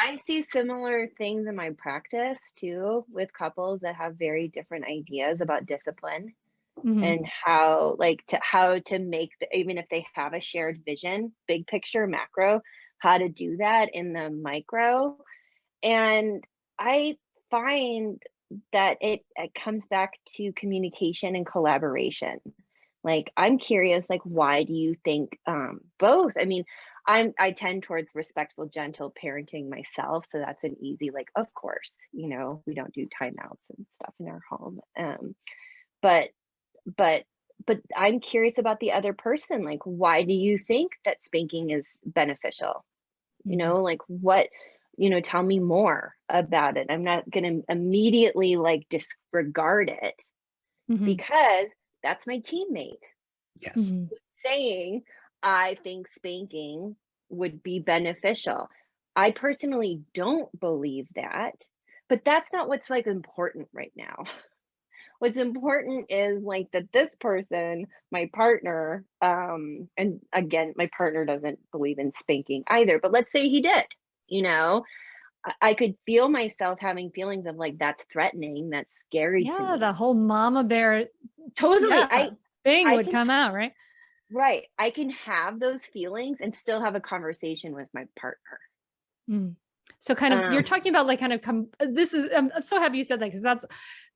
I see similar things in my practice too with couples that have very different ideas about discipline Mhm. and how to make even if they have a shared vision, big picture, macro, how to do that in the micro. And I find that it comes back to communication and collaboration. Like, I'm curious, like, why do you think both? I mean, I tend towards respectful, gentle parenting myself, so that's an easy, like, of course, we don't do timeouts and stuff in our home. But but but I'm curious about the other person. Like, why do you think that spanking is beneficial? Mhm. Like what, tell me more about it. I'm not going to immediately like disregard it Mhm. because that's my teammate Yes. Mhm. saying, I think spanking would be beneficial. I personally don't believe that, but that's not what's like important right now. What's important is like that this person, my partner, and again, my partner doesn't believe in spanking either, but let's say he did, you know, I could feel myself having feelings of like, that's threatening, that's scary to Yeah, me. the whole mama bear, Totally. yeah, thing I would can, come out, right? right. I can have those feelings and still have a conversation with my partner. Mm. So kind of you're Um, talking about like kind of this is I'm so happy you said that because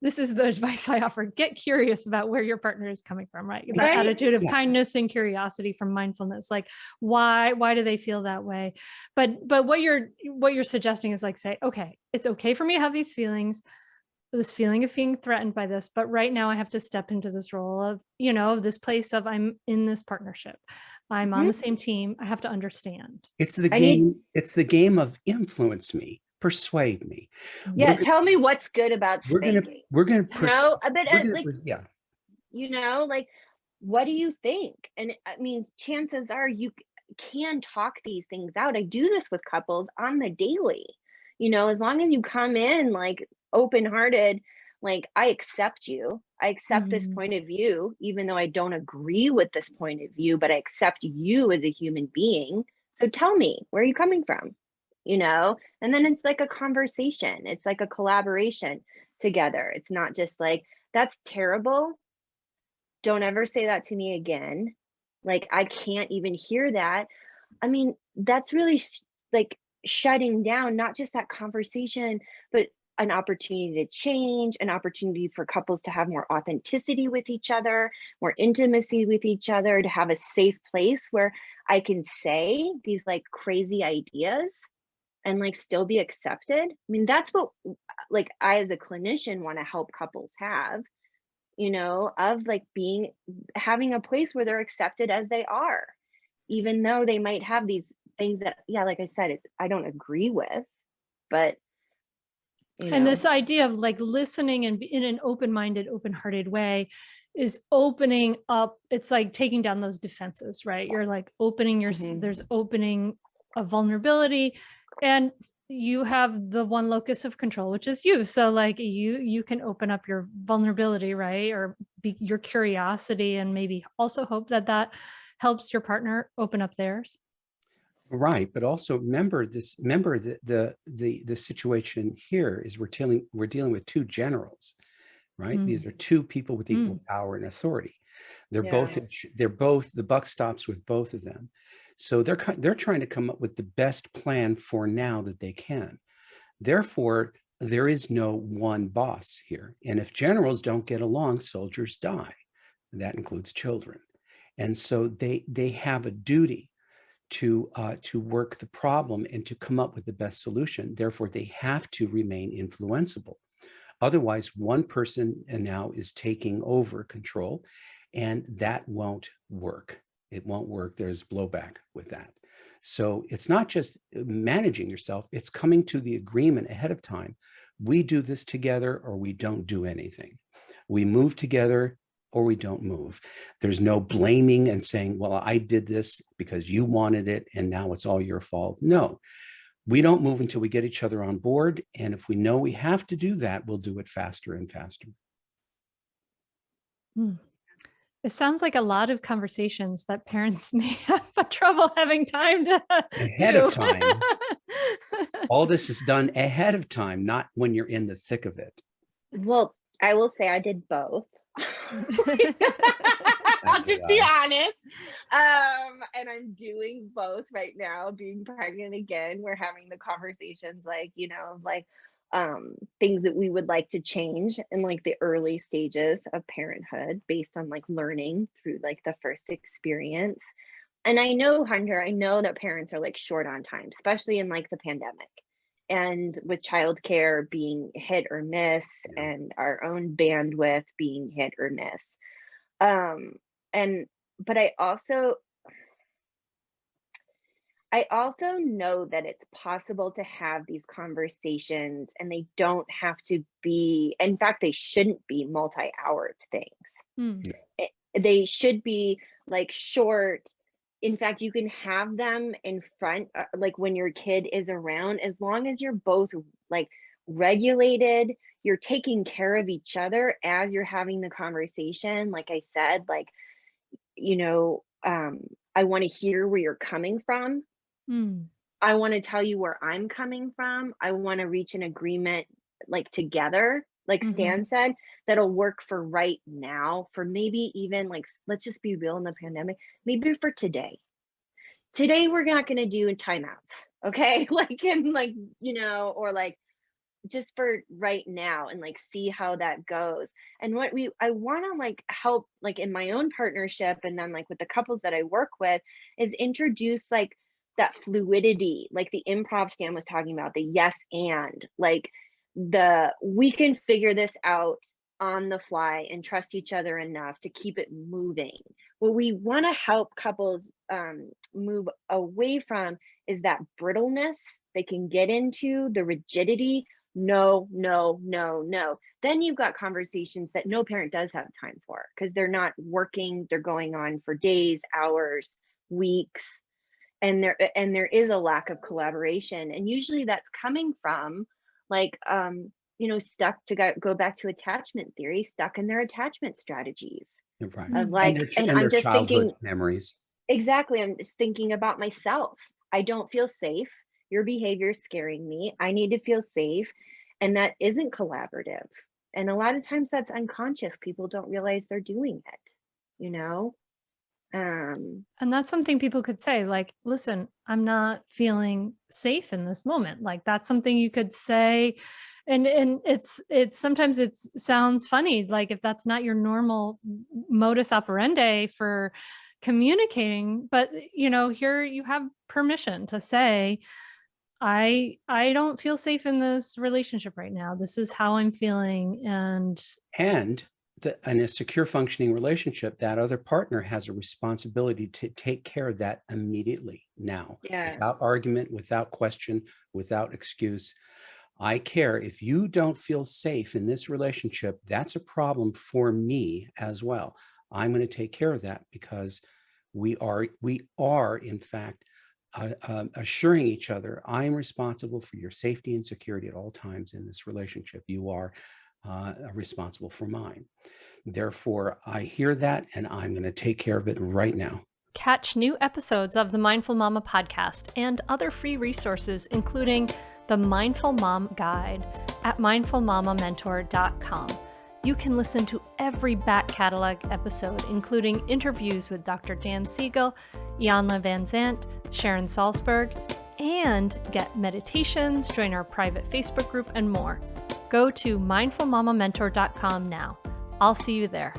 this is the advice I offer. Get curious about where your partner is coming from, right? That right. attitude of Yes. kindness and curiosity from mindfulness. Like why do they feel that way? But what you're suggesting is like say, okay, it's okay for me to have these feelings, this feeling of being threatened by this, but right now I have to step into this role of, this place of I'm in this partnership. I'm on Mhm. the same team. I have to understand. I need, It's the game of influence me, persuade me. Mm. We're yeah, gonna tell me what's good about we're gonna spanking. we're gonna A bit we're gonna like, yeah. like, what do you think? And I mean, chances are you can talk these things out. I do this with couples on the daily. As long as you come in like open-hearted, like, I accept you. I accept this Mhm. point of view, even though I don't agree with this point of view, but I accept you as a human being. So tell me, where are you coming from? And then it's like a conversation. It's like a collaboration together. It's not just like, that's terrible, don't ever say that to me again. Like, I can't even hear that. I mean, that's really like shutting down not just that conversation, but an opportunity to change, an opportunity for couples to have more authenticity with each other, more intimacy with each other, to have a safe place where I can say these like crazy ideas and like still be accepted. I mean, that's what like I as a clinician want to help couples have, of like having a place where they're accepted as they are, even though they might have these things that, yeah, like I said, I don't agree with, but you And know, this idea of like listening and in an open-minded, open-hearted way is opening up. It's like taking down those defenses, right? You're like opening mhm. there's opening a vulnerability and you have the one locus of control, which is you. So like you can open up your vulnerability, right? Or your curiosity and maybe also hope that that helps your partner open up theirs. Right, but also remember the situation here is we're dealing with two generals, right? These Mm, are two people with mm, equal power and authority. They're Yeah. both they're both the buck stops with both of them. So they're trying to come up with the best plan for now that they can. Therefore, there is no one boss here. And if generals don't get along, soldiers die. That includes children. And so they have a duty to work the problem and to come up with the best solution. Therefore, they have to remain influenceable. Otherwise, one person now is taking over control, and that won't work. It won't work. There's blowback with that. So it's not just managing yourself, it's coming to the agreement ahead of time. We do this together or we don't do anything. We move together or we don't move. There's no blaming and saying, well, I did this because you wanted it and now it's all your fault. No, we don't move until we get each other on board. And if we know we have to do that, we'll do it faster and faster. mm. It sounds like a lot of conversations that parents may have trouble having time to Ahead do. of time. All this is done ahead of time, not when you're in the thick of it. Well, I will say I did both. I'll just be honest. And I'm doing both right now, being pregnant again. We're having the conversations like, of like things that we would like to change in like the early stages of parenthood based on like learning through like the first experience. And I know, Hunter, I know that parents are like short on time, especially in like the pandemic and with childcare being hit or miss Yeah. and our own bandwidth being hit or miss. And but I also know that it's possible to have these conversations and they don't have to be, in fact, they shouldn't be multi-hour things. Hmm. They should be like short. In fact, you can have them in front, like when your kid is around, as long as you're both like regulated, you're taking care of each other as you're having the conversation. Like I said, like, I want to hear where you're coming from. Hmm. I want to tell you where I'm coming from. I want to reach an agreement like together, like Mhm. Stan said, that'll work for right now, for maybe even like, let's just be real in the pandemic, maybe for today. Today, we're not going to do timeouts, okay? Like, and like, or like just for right now and like see how that goes. And I want to like help, like in my own partnership and then like with the couples that I work with, is introduce like that fluidity, like the improv Stan was talking about, the yes and like we can figure this out on the fly and trust each other enough to keep it moving. What we want to help couples move away from is that brittleness they can get into, the rigidity. No, no, no, no. Then you've got conversations that no parent does have time for because they're not working, they're going on for days, hours, weeks, and there is a lack of collaboration. And usually that's coming from like stuck to go back to attachment theory, stuck in their attachment strategies You're right. of Mm. like, and And their I'm just childhood thinking, memories. exactly, I'm just thinking about myself. I don't feel safe. Your behavior is scaring me. I need to feel safe. And that isn't collaborative. And a lot of times that's unconscious. People don't realize they're doing it, you know? Um, And that's something people could say, like, listen, I'm not feeling safe in this moment. Like that's something you could say. And it's sometimes it sounds funny, like if that's not your normal modus operandi for communicating, but here you have permission to say, I don't feel safe in this relationship right now. This is how I'm feeling. And And in a secure functioning relationship, that other partner has a responsibility to take care of that immediately now, yeah. without argument, without question, without excuse. I care if you don't feel safe in this relationship, that's a problem for me as well. I'm going to take care of that because we are in fact assuring each other, I'm responsible for your safety and security at all times in this relationship. You are responsible for mine. Therefore, I hear that and I'm going to take care of it right now. catch new episodes of the Mindful Mama podcast and other free resources, including the Mindful Mom Guide at mindfulmamamentor.com. You can listen to every back catalog episode, including interviews with Dr. Dan Siegel, Iyanla Vanzant, Sharon Salzberg, and get meditations, join our private Facebook group, and more. Go to mindfulmamamentor.com now. I'll see you there.